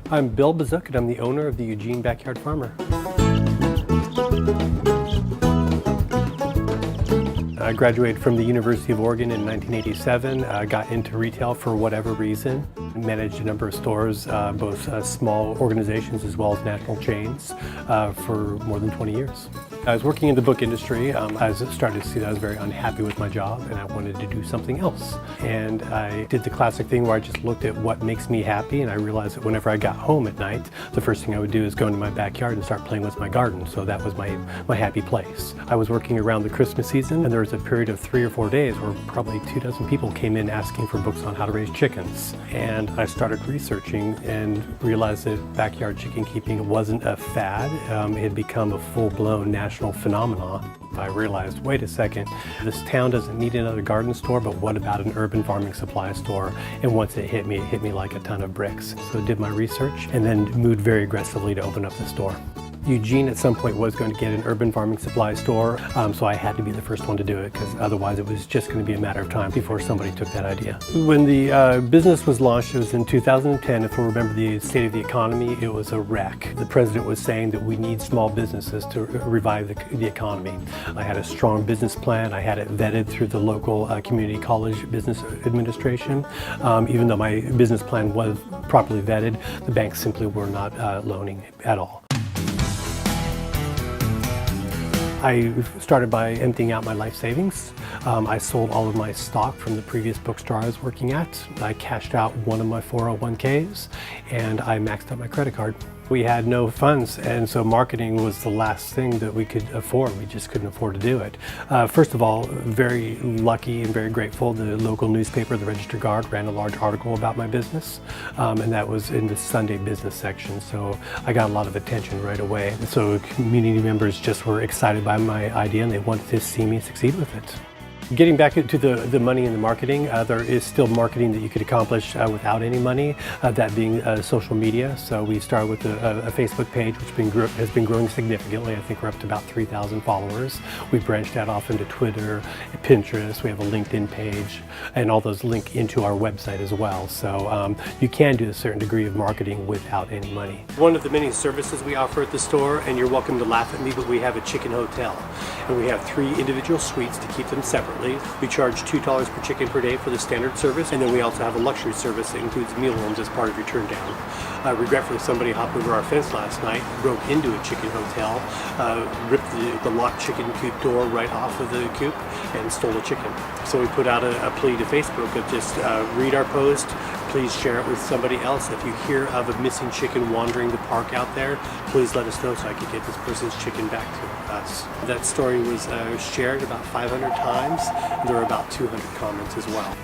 I'm Bill Bezuk, and I'm the owner of the Eugene Backyard Farmer. I graduated from the University of Oregon in 1987, got into retail for whatever reason, managed a number of stores, both small organizations as well as national chains, for more than 20 years. I was working in the book industry. I started to see that I was very unhappy with my job and I wanted to do something else. And I did the classic thing where I just looked at what makes me happy, and I realized that whenever I got home at night, the first thing I would do is go into my backyard and start playing with my garden. So that was my happy place. I was working around the Christmas season, and there was a period of 3 or 4 days where probably 24 people came in asking for books on how to raise chickens. And I started researching and realized that backyard chicken keeping wasn't a fad. It had become a full-blown national phenomenon. I realized, wait a second, this town doesn't need another garden store, but what about an urban farming supply store? And once it hit me like a ton of bricks. So I did my research and then moved very aggressively to open up the store. Eugene at some point was going to get an urban farming supply store, so I had to be the first one to do it, because otherwise it was just going to be a matter of time before somebody took that idea. When the business was launched, it was in 2010. If you remember the state of the economy, it was a wreck. The president was saying that we need small businesses to revive the economy. I had a strong business plan. I had it vetted through the local community college business administration. Even though my business plan was properly vetted, the banks simply were not loaning at all. I started by emptying out my life savings. I sold all of my stock from the previous bookstore I was working at. I cashed out one of my 401ks, and I maxed out my credit card. We had no funds, and so marketing was the last thing that we could afford. We just couldn't afford to do it. First of all, very lucky and very grateful, the local newspaper, the Register Guard, ran a large article about my business, and that was in the Sunday business section, so I got a lot of attention right away. So community members just were excited by my idea, and they wanted to see me succeed with it. Getting back into the money and the marketing, there is still marketing that you could accomplish without any money, that being social media. So we started with a Facebook page, which has been growing significantly. I think we're up to about 3,000 followers. We branched out off into Twitter, Pinterest, we have a LinkedIn page, and all those link into our website as well. So you can do a certain degree of marketing without any money. One of the many services we offer at the store, and you're welcome to laugh at me, but we have a chicken hotel. And we have 3 individual suites to keep them separate. We charge $2 per chicken per day for the standard service, and then we also have a luxury service that includes meal rooms as part of your turn down. Regretfully, somebody hopped over our fence last night, broke into a chicken hotel, ripped the locked chicken coop door right off of the coop, and stole a chicken. So we put out a plea to Facebook of just read our post, please share it with somebody else. If you hear of a missing chicken wandering the park out there, please let us know so I can get this person's chicken back to us. That story was shared about 500 times. There were about 200 comments as well.